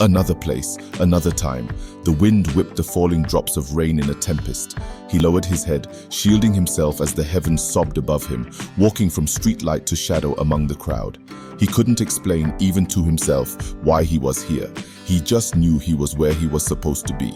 Another place, another time. The wind whipped the falling drops of rain in a tempest. He lowered his head, shielding himself as the heavens sobbed above him, walking from streetlight to shadow among the crowd. He couldn't explain, even to himself, why he was here. He just knew he was where he was supposed to be.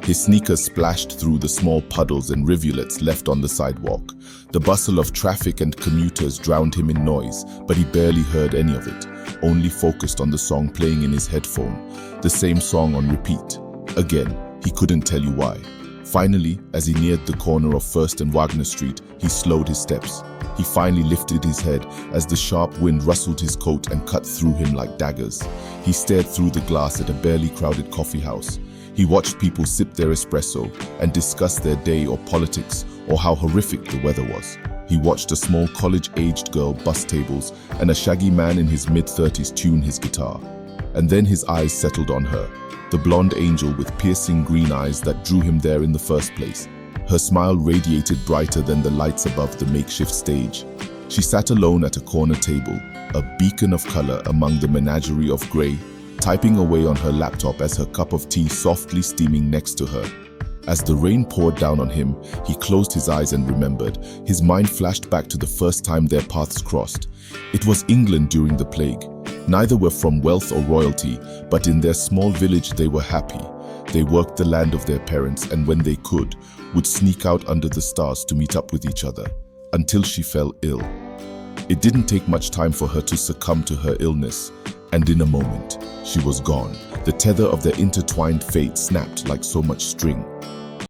His sneakers splashed through the small puddles and rivulets left on the sidewalk. The bustle of traffic and commuters drowned him in noise, but he barely heard any of it, only focused on the song playing in his headphone. The same song on repeat. Again, he couldn't tell you why. Finally, as he neared the corner of First and Wagner Street, he slowed his steps. He finally lifted his head as the sharp wind rustled his coat and cut through him like daggers. He stared through the glass at a barely crowded coffee house. He watched people sip their espresso and discuss their day or politics or how horrific the weather was. He watched a small college-aged girl bus tables and a shaggy man in his mid-30s tune his guitar. And then his eyes settled on her, the blonde angel with piercing green eyes that drew him there in the first place. Her smile radiated brighter than the lights above the makeshift stage. She sat alone at a corner table, a beacon of color among the menagerie of gray, typing away on her laptop as her cup of tea softly steaming next to her. As the rain poured down on him, he closed his eyes and remembered. His mind flashed back to the first time their paths crossed. It was England during the plague. Neither were from wealth or royalty, but in their small village they were happy. They worked the land of their parents and when they could, would sneak out under the stars to meet up with each other, until she fell ill. It didn't take much time for her to succumb to her illness, and in a moment, she was gone. The tether of their intertwined fate snapped like so much string.